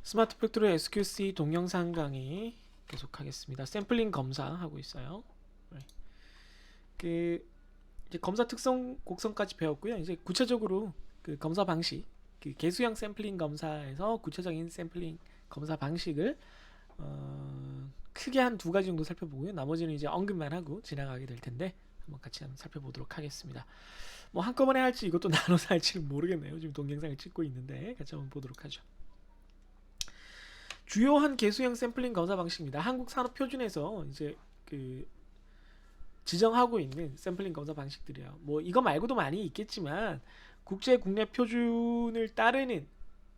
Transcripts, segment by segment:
스마트 팩토리 SQC 동영상 강의 계속하겠습니다. 샘플링 검사하고 있어요. 네. 이제 검사 특성 곡선까지 배웠고요. 이제 구체적으로 그 검사 방식, 그 개수형 샘플링 검사에서 구체적인 샘플링 검사 방식을 크게 한 두 가지 정도 살펴보고요. 나머지는 이제 언급만 하고 지나가게 될 텐데 한번 같이 한번 살펴보도록 하겠습니다. 뭐 한꺼번에 할지 이것도 나눠서 할지는 모르겠네요. 지금 동영상을 찍고 있는데 같이 한번 보도록 하죠. 주요한 개수형 샘플링 검사 방식입니다. 한국산업표준에서 이제 그 지정하고 있는 샘플링 검사 방식들이에요. 뭐 이거 말고도 많이 있겠지만 국제 국내 표준을 따르는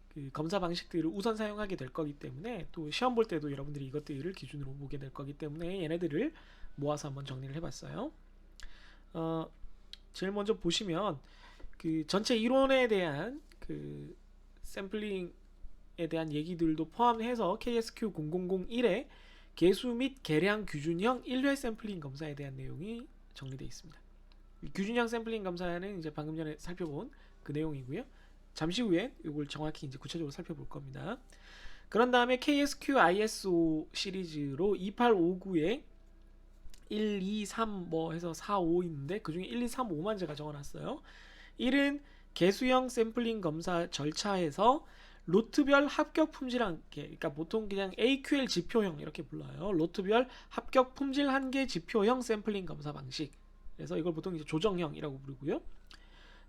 그 검사 방식들을 우선 사용하게 될 거기 때문에 또 시험 볼 때도 여러분들이 이것들을 기준으로 보게 될 거기 때문에 얘네들을 모아서 한번 정리를 해봤어요. 제일 먼저 보시면 그 전체 이론에 대한 그 샘플링 에 대한 얘기들도 포함해서 KSQ0001에 개수 및 계량 규준형 1회 샘플링 검사에 대한 내용이 정리되어 있습니다. 규준형 샘플링 검사는 이제 방금 전에 살펴본 그 내용이고요. 잠시 후에 이걸 정확히 이제 구체적으로 살펴볼 겁니다. 그런 다음에 KSQ ISO 시리즈로 2859에 1, 2, 3 뭐 해서 4, 5 있는데 그 중에 1, 2, 3, 5만 제가 적어놨어요. 1은 개수형 샘플링 검사 절차에서 로트별 합격 품질 한계, 그러니까 보통 그냥 AQL 지표형 이렇게 불러요. 로트별 합격 품질 한계 지표형 샘플링 검사 방식. 그래서 이걸 보통 이제 조정형이라고 부르고요.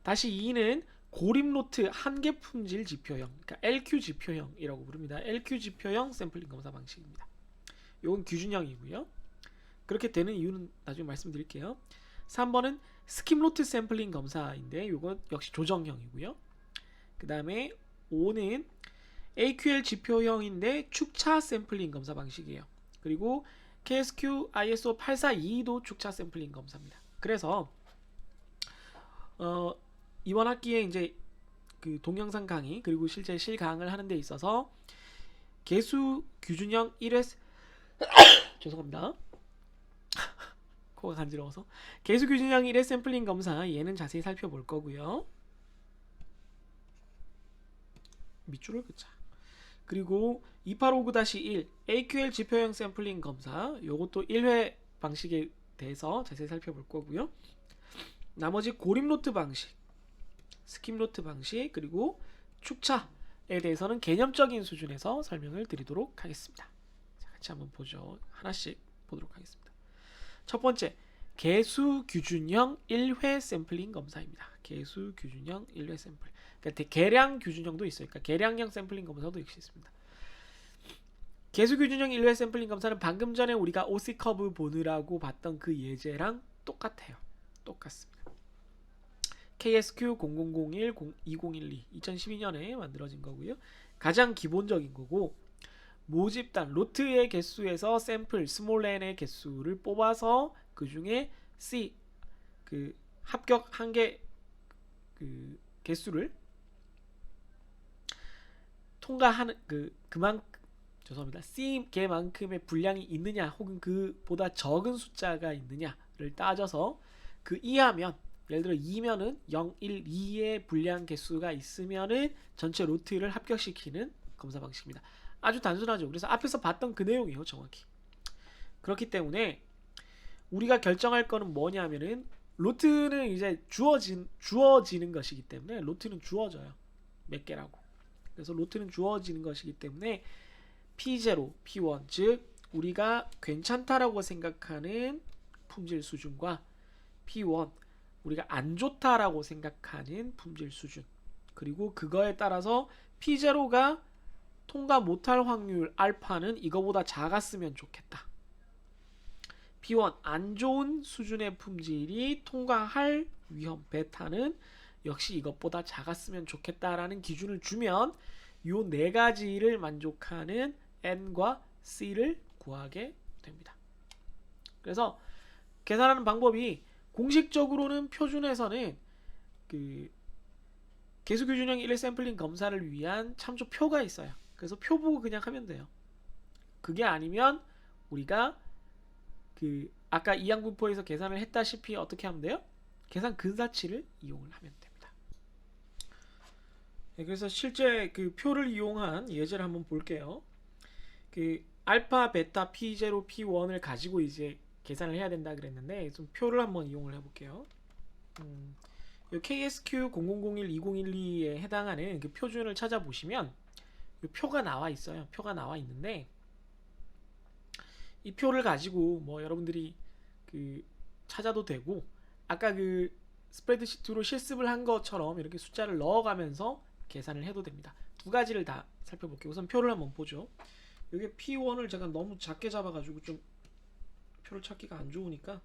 다시 2는 고립 로트 한계 품질 지표형, 그러니까 LQ 지표형이라고 부릅니다. LQ 지표형 샘플링 검사 방식입니다. 이건 규준형이고요. 그렇게 되는 이유는 나중에 말씀드릴게요. 3번은 스킵 로트 샘플링 검사인데 이건 역시 조정형이고요. 그 다음에 5는 AQL 지표형인데 축차 샘플링 검사 방식이에요. 그리고 KSQ ISO 842도 축차 샘플링 검사입니다. 그래서 이번 학기에 이제 그 동영상 강의 그리고 실제 실강을 하는 데 있어서 개수 규준형 1회 죄송합니다. 코가 간지러워서 개수 규준형 1회 샘플링 검사 얘는 자세히 살펴볼 거고요. 밑줄을 긋자. 그리고 2859-1 AQL 지표형 샘플링 검사 요것도 1회 방식에 대해서 자세히 살펴볼 거고요. 나머지 고립 로트 방식, 스킵 로트 방식 그리고 축차에 대해서는 개념적인 수준에서 설명을 드리도록 하겠습니다. 자, 같이 한번 보죠. 하나씩 보도록 하겠습니다. 첫 번째, 개수 규준형 1회 샘플링 검사입니다. 개수 규준형 1회 샘플. 그러니까 계량 규준형도 있어요. 그러니까 계량형 샘플링 검사도 역시 있습니다. 개수 규준형 1회 샘플링 검사는 방금 전에 우리가 OC 커브 보느라고 봤던 그 예제랑 똑같아요. 똑같습니다. KSQ 0001 2012 2012년에 만들어진 거고요. 가장 기본적인 거고 모집단 로트의 개수에서 샘플 스몰 n의 개수를 뽑아서 그 중에 C 그 합격 한개 그 개수를 통과하는 죄송합니다. C 개만큼의 분량이 있느냐 혹은 그보다 적은 숫자가 있느냐를 따져서 그 이하면 예를 들어 2면은 0, 1, 2의 분량 개수가 있으면은 전체 로트를 합격시키는 검사 방식입니다. 아주 단순하죠. 그래서 앞에서 봤던 그 내용이에요. 정확히. 그렇기 때문에 우리가 결정할 거는 뭐냐면은 로트는 이제 주어지는 것이기 때문에 로트는 주어져요. 몇 개라고. 그래서 로트는 주어지는 것이기 때문에 P0, P1 즉 우리가 괜찮다라고 생각하는 품질 수준과 P1 우리가 안 좋다라고 생각하는 품질 수준 그리고 그거에 따라서 P0가 통과 못할 확률 알파는 이거보다 작았으면 좋겠다. P1 안 좋은 수준의 품질이 통과할 위험 베타는 역시 이것보다 작았으면 좋겠다라는 기준을 주면 요 네 가지를 만족하는 N과 C를 구하게 됩니다. 그래서 계산하는 방법이 공식적으로는 표준에서는 그 개수 규준형 1회 샘플링 검사를 위한 참조표가 있어요. 그래서 표 보고 그냥 하면 돼요. 그게 아니면 우리가 그 아까 이항분포에서 계산을 했다시피 어떻게 하면 돼요? 계산 근사치를 이용을 하면 됩니다. 네, 그래서 실제 그 표를 이용한 예제를 한번 볼게요. 그 알파, 베타, P0, P1을 가지고 이제 계산을 해야 된다 그랬는데 좀 표를 한번 이용을 해볼게요. 요 KSQ0001-2012에 해당하는 그 표준을 찾아보시면 요 표가 나와 있어요. 표가 나와 있는데 이 표를 가지고 뭐 여러분들이 그 찾아도 되고 아까 그 스프레드시트로 실습을 한 것처럼 이렇게 숫자를 넣어가면서 계산을 해도 됩니다. 두 가지를 다 살펴볼게요. 우선 표를 한번 보죠. 이게 P1을 제가 너무 작게 잡아가지고 좀 표를 찾기가 안 좋으니까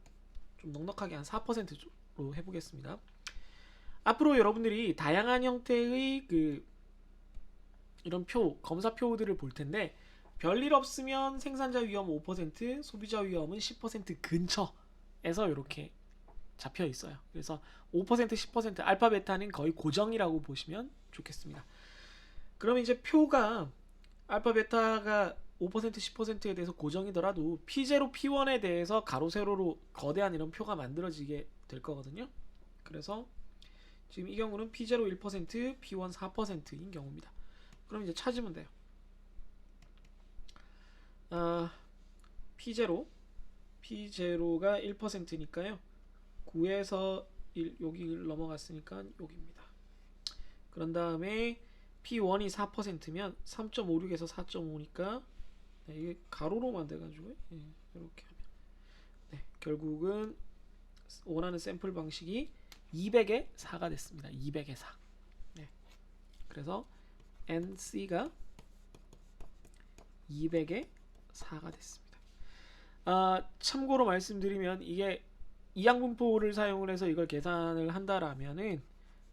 좀 넉넉하게 한 4%로 해보겠습니다. 앞으로 여러분들이 다양한 형태의 그 이런 표, 검사표들을 볼 텐데 별일 없으면 생산자 위험 5%, 소비자 위험은 10% 근처에서 이렇게 잡혀 있어요. 그래서 5%, 10% 알파 베타는 거의 고정이라고 보시면 좋겠습니다. 그럼 이제 표가 알파 베타가 5%, 10%에 대해서 고정이더라도 P0, P1에 대해서 가로 세로로 거대한 이런 표가 만들어지게 될 거거든요. 그래서 지금 이 경우는 P0 1%, P1 4%인 경우입니다. 그럼 이제 찾으면 돼요. P0가 1%니까요. 9에서 1 여기를 넘어갔으니까 여기입니다. 그런 다음에 P1이 4%면 3.56에서 4.5니까 네, 이게 가로로 만들어가지고 이렇게 하면 네, 결국은 원하는 샘플 방식이 200의 4가 됐습니다. 200의 4. 네, 그래서 NC가 200의 4가 됐습니다. 참고로 말씀드리면 이게 이항분포를 사용을 해서 이걸 계산을 한다라면은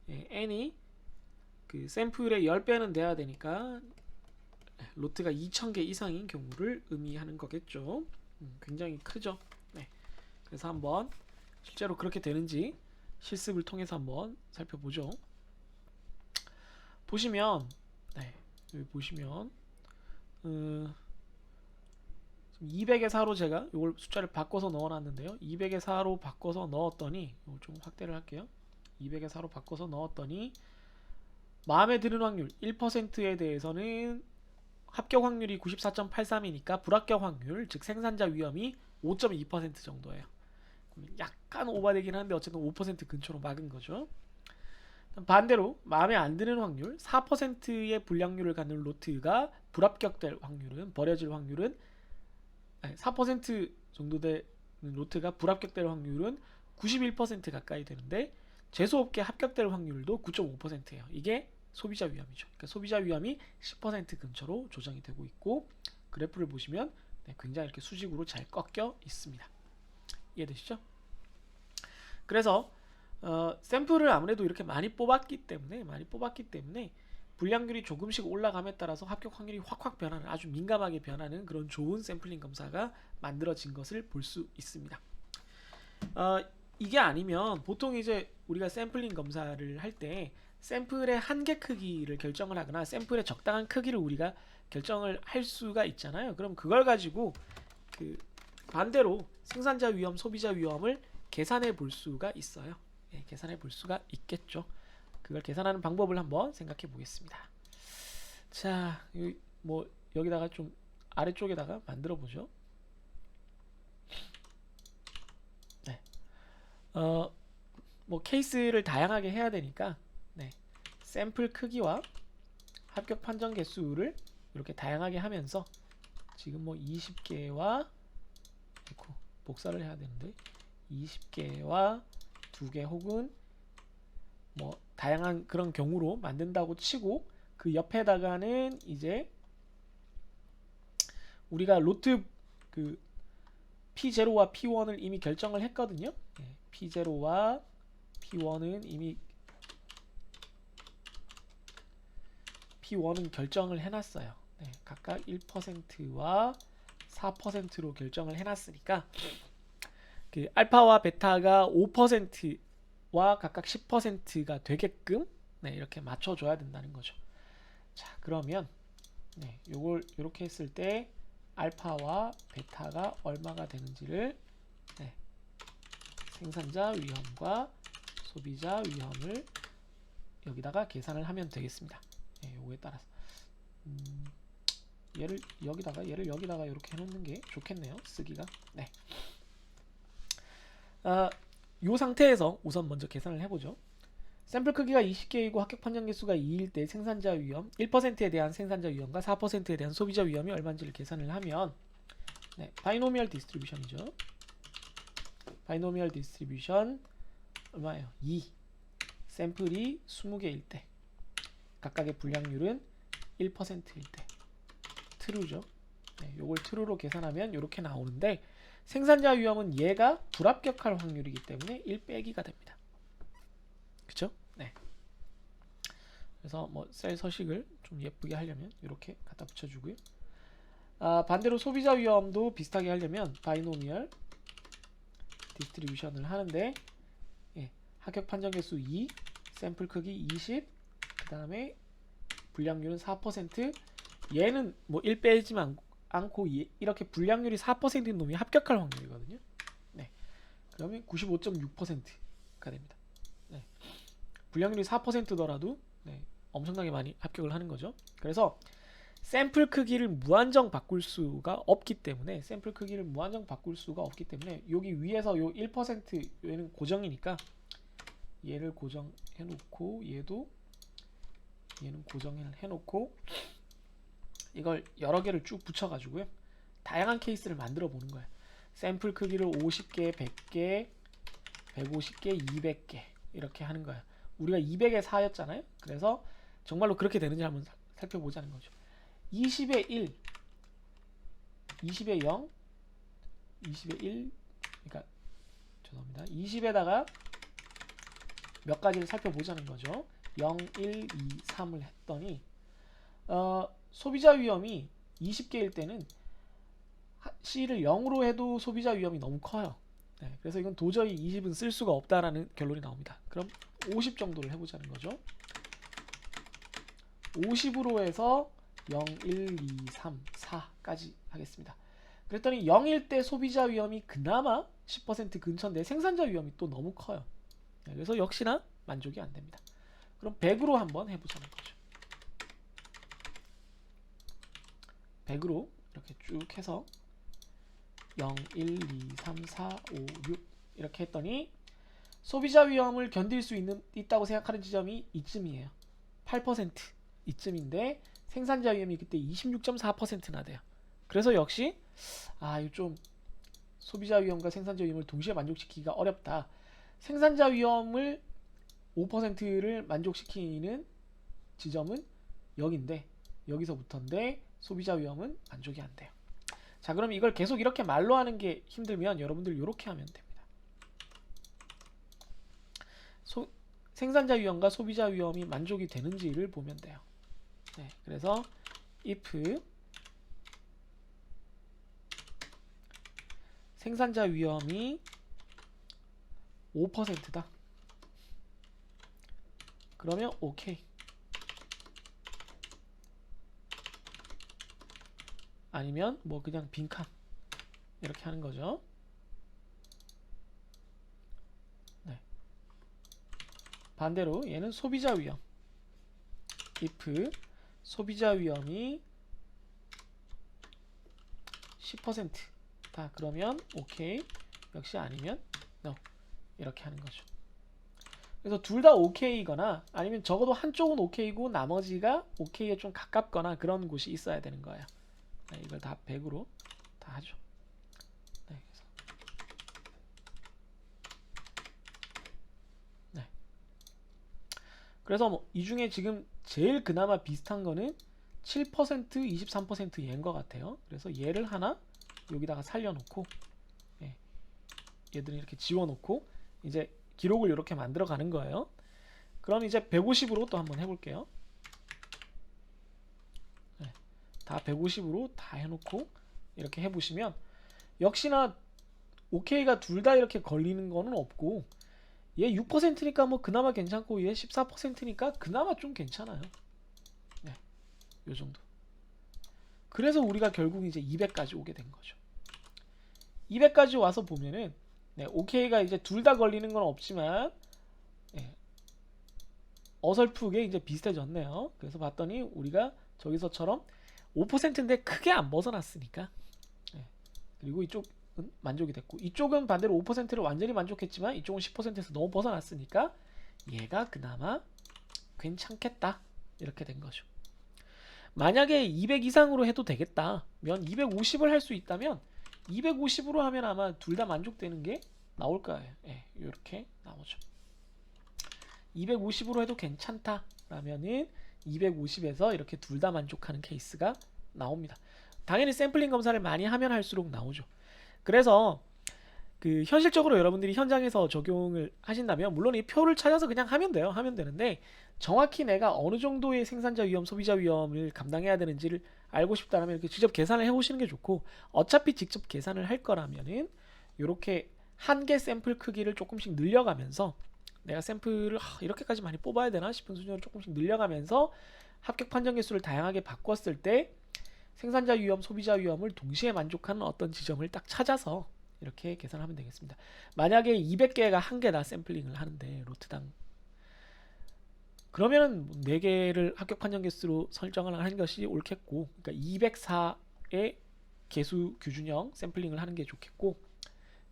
n이 그 샘플의 10배는 돼야 되니까 로트가 2000개 이상인 경우를 의미하는 거겠죠. 굉장히 크죠. 네. 그래서 한번 실제로 그렇게 되는지 실습을 통해서 한번 살펴보죠. 보시면 네, 여기 보시면 200의 4로 제가 이걸 숫자를 바꿔서 넣어놨는데요. 200의 4로 바꿔서 넣었더니 좀 확대를 할게요. 200의 4로 바꿔서 넣었더니 마음에 드는 확률 1%에 대해서는 합격 확률이 94.83이니까 불합격 확률, 즉 생산자 위험이 5.2% 정도예요. 약간 오버되긴 하는데 어쨌든 5% 근처로 막은 거죠. 반대로 마음에 안 드는 확률 4%의 불량률을 갖는 로트가 불합격될 확률은 버려질 확률은 4% 정도 되는 로트가 불합격될 확률은 91% 가까이 되는데 재수없게 합격될 확률도 9.5%예요. 이게 소비자 위험이죠. 그러니까 소비자 위험이 10% 근처로 조정이 되고 있고 그래프를 보시면 굉장히 이렇게 수직으로 잘 꺾여 있습니다. 이해되시죠? 그래서 샘플을 아무래도 이렇게 많이 뽑았기 때문에 불량률이 조금씩 올라감에 따라서 합격 확률이 확확 변하는 아주 민감하게 변하는 그런 좋은 샘플링 검사가 만들어진 것을 볼 수 있습니다. 이게 아니면 보통 이제 우리가 샘플링 검사를 할 때 샘플의 한계 크기를 결정을 하거나 샘플의 적당한 크기를 우리가 결정을 할 수가 있잖아요. 그럼 그걸 가지고 그 반대로 생산자 위험, 소비자 위험을 계산해 볼 수가 있어요. 계산해 볼 수가 있겠죠. 그걸 계산하는 방법을 한번 생각해 보겠습니다. 자, 여기다가 좀 아래쪽에다가 만들어 보죠. 네. 케이스를 다양하게 해야 되니까 샘플 크기와 합격 판정 개수를 이렇게 다양하게 하면서 지금 20개와 복사를 해야 되는데 20개와 2개 혹은 다양한 그런 경우로 만든다고 치고 그 옆에다가는 이제 우리가 로트 그 P0와 P1을 이미 결정을 했거든요. P0와 P1은 이미 P1은 결정을 해놨어요. 각각 1%와 4%로 결정을 해놨으니까 그 알파와 베타가 5%와 각각 10%가 되게끔 이렇게 맞춰줘야 된다는 거죠. 자, 그러면 요걸 이렇게 했을 때 알파와 베타가 얼마가 되는지를 생산자 위험과 소비자 위험을 여기다가 계산을 하면 되겠습니다. 경우에 따라서 얘를 여기다가 이렇게 해놓는 게 좋겠네요. 쓰기가. 네. 이 상태에서 우선 먼저 계산을 해보죠. 샘플 크기가 20개이고 합격 판정 개수가 2일 때 생산자 위험 1%에 대한 생산자 위험과 4%에 대한 소비자 위험이 얼마인지를 계산을 하면 네, 바이노미얼 디스트리뷰션이죠. 바이노미얼 디스트리뷰션 얼마예요? 2. 샘플이 20개일 때 각각의 분량률은 1%일 때 true죠. 네, 요걸 true로 계산하면 이렇게 나오는데 생산자 위험은 얘가 불합격할 확률이기 때문에 1 빼기가 됩니다. 그쵸? 네. 그래서 뭐 셀 서식을 좀 예쁘게 하려면 이렇게 갖다 붙여주고요. 반대로 소비자 위험도 비슷하게 하려면 바이노미얼 디스트리뷰션을 하는데 예, 합격 판정 개수 2, 샘플 크기 20, 그 다음에 분량률은 4%. 얘는 뭐 1 빼지만 않고 이렇게 분량률이 4%인 놈이 합격할 확률이거든요. 네. 그러면 95.6%가 됩니다. 네. 분량률이 4%더라도 네, 엄청나게 많이 합격을 하는 거죠. 그래서 샘플 크기를 무한정 바꿀 수가 없기 때문에 여기 위에서 요 1% 얘는 고정이니까 얘를 고정해 놓고 얘는 고정을 해 놓고 이걸 여러 개를 쭉 붙여 가지고요. 다양한 케이스를 만들어 보는 거예요. 샘플 크기를 50개, 100개, 150개, 200개 이렇게 하는 거예요. 우리가 200에 4였잖아요. 그래서 정말로 그렇게 되는지 한번 살펴보자는 거죠. 20에 1, 20에 0, 20에 1, 그러니까 죄송합니다. 20에다가 몇 가지를 살펴보자는 거죠. 0, 1, 2, 3을 했더니 소비자 위험이 20개일 때는 C를 0으로 해도 소비자 위험이 너무 커요. 네, 그래서 이건 도저히 20은 쓸 수가 없다라는 결론이 나옵니다. 그럼 50 정도를 해보자는 거죠. 50으로 해서 0, 1, 2, 3, 4까지 하겠습니다. 그랬더니 0일 때 소비자 위험이 그나마 10% 근처인데 생산자 위험이 또 너무 커요. 네, 그래서 역시나 만족이 안 됩니다. 그럼 100으로 한번 해보자는 거죠. 100으로 이렇게 쭉 해서 0, 1, 2, 3, 4, 5, 6 이렇게 했더니 소비자 위험을 견딜 수 있다고 생각하는 지점이 이쯤이에요. 8% 이쯤인데 생산자 위험이 그때 26.4%나 돼요. 그래서 역시 이거 좀 소비자 위험과 생산자 위험을 동시에 만족시키기가 어렵다. 생산자 위험을 5%를 만족시키는 지점은 여기인데 여기서부터인데 소비자 위험은 만족이 안 돼요. 자, 그럼 이걸 계속 이렇게 말로 하는 게 힘들면 여러분들 이렇게 하면 됩니다. 생산자 위험과 소비자 위험이 만족이 되는지를 보면 돼요. 네, 그래서 if 생산자 위험이 5%다. 그러면 오케이. 아니면 뭐 그냥 빈칸 이렇게 하는 거죠. 네. 반대로 얘는 소비자 위험. if 소비자 위험이 10%다. 그러면 오케이. 역시 아니면 no. 이렇게 하는 거죠. 그래서 둘 다 오케이거나 아니면 적어도 한쪽은 오케이고 나머지가 오케이에 좀 가깝거나 그런 곳이 있어야 되는 거예요. 네, 이걸 다 100으로 다 하죠. 네, 그래서 뭐 이 중에 지금 제일 그나마 비슷한 거는 7%, 23% 얘인 것 같아요. 그래서 얘를 하나 여기다가 살려놓고 얘들은 이렇게 지워놓고 이제 기록을 이렇게 만들어 가는 거예요. 그럼 이제 150으로 또 한번 해볼게요. 다 150으로 다 해놓고 이렇게 해보시면 역시나 OK가 둘 다 이렇게 걸리는 거는 없고 얘 6%니까 뭐 그나마 괜찮고 얘 14%니까 그나마 좀 괜찮아요. 네, 요 정도. 그래서 우리가 결국 이제 200까지 오게 된 거죠. 200까지 와서 보면은 OK가 이제 둘 다 걸리는 건 없지만 어설프게 이제 비슷해졌네요. 그래서 봤더니 우리가 저기서처럼 5%인데 크게 안 벗어났으니까. 예. 그리고 이쪽은 만족이 됐고, 이쪽은 반대로 5%를 완전히 만족했지만 이쪽은 10%에서 너무 벗어났으니까 얘가 그나마 괜찮겠다, 이렇게 된 거죠. 만약에 200 이상으로 해도 되겠다면 250을 할 수 있다면 250으로 하면 아마 둘 다 만족되는 게 나올 거예요. 예, 이렇게 나오죠. 250으로 해도 괜찮다라면은 250에서 이렇게 둘 다 만족하는 케이스가 나옵니다. 당연히 샘플링 검사를 많이 하면 할수록 나오죠. 그래서 그 현실적으로 여러분들이 현장에서 적용을 하신다면 물론 이 표를 찾아서 그냥 하면 돼요. 하면 되는데 정확히 내가 어느 정도의 생산자 위험, 소비자 위험을 감당해야 되는지를 알고 싶다면 이렇게 직접 계산을 해보시는 게 좋고, 어차피 직접 계산을 할 거라면은 이렇게 한 개 샘플 크기를 조금씩 늘려가면서 내가 샘플을 이렇게까지 많이 뽑아야 되나 싶은 수준으로 조금씩 늘려가면서 합격 판정 개수를 다양하게 바꿨을 때 생산자 위험, 소비자 위험을 동시에 만족하는 어떤 지점을 딱 찾아서 이렇게 계산하면 되겠습니다. 만약에 200개가 한 개다 샘플링을 하는데 로트당, 그러면은 4개를 합격 판정 개수로 설정을 하는 것이 옳겠고, 그러니까 204의 개수 규준형 샘플링을 하는 게 좋겠고,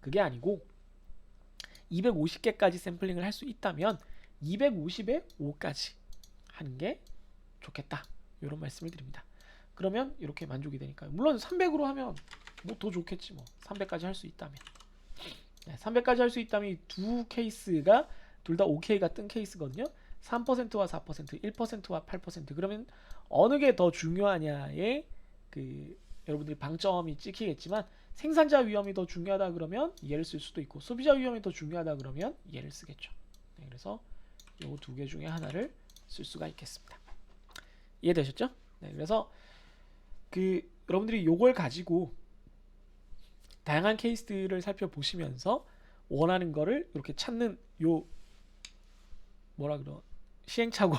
그게 아니고 250개까지 샘플링을 할 수 있다면 250에 5까지 하는 게 좋겠다, 이런 말씀을 드립니다. 그러면 이렇게 만족이 되니까요. 물론 300으로 하면 뭐 더 좋겠지, 뭐 300까지 할 수 있다면. 300까지 할 수 있다면 이 두 케이스가 둘 다 OK가 뜬 케이스거든요. 3%와 4%, 1%와 8%. 그러면 어느 게 더 중요하냐에 그 여러분들이 방점이 찍히겠지만, 생산자 위험이 더 중요하다 그러면 얘를 쓸 수도 있고, 소비자 위험이 더 중요하다 그러면 얘를 쓰겠죠. 네, 그래서 이 두 개 중에 하나를 쓸 수가 있겠습니다. 이해되셨죠? 네, 그래서 그 여러분들이 요걸 가지고 다양한 케이스들을 살펴보시면서 원하는 거를 이렇게 찾는 요 뭐라 그러 시행착오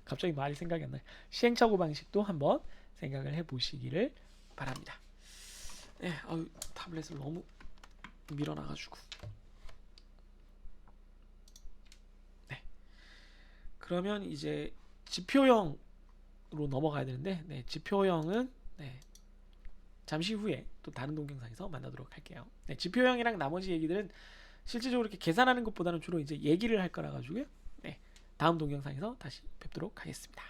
갑자기 말이 생각이 안 나요. 시행착오 방식도 한번 생각을 해보시기를 바랍니다. 네, 타블렛을 너무 밀어놔가지고. 네, 그러면 이제 지표형으로 넘어가야 되는데, 네, 지표형은 잠시 후에 또 다른 동영상에서 만나도록 할게요. 네, 지표형이랑 나머지 얘기들은 실질적으로 이렇게 계산하는 것보다는 주로 이제 얘기를 할 거라 가지고요. 네, 다음 동영상에서 다시 뵙도록 하겠습니다.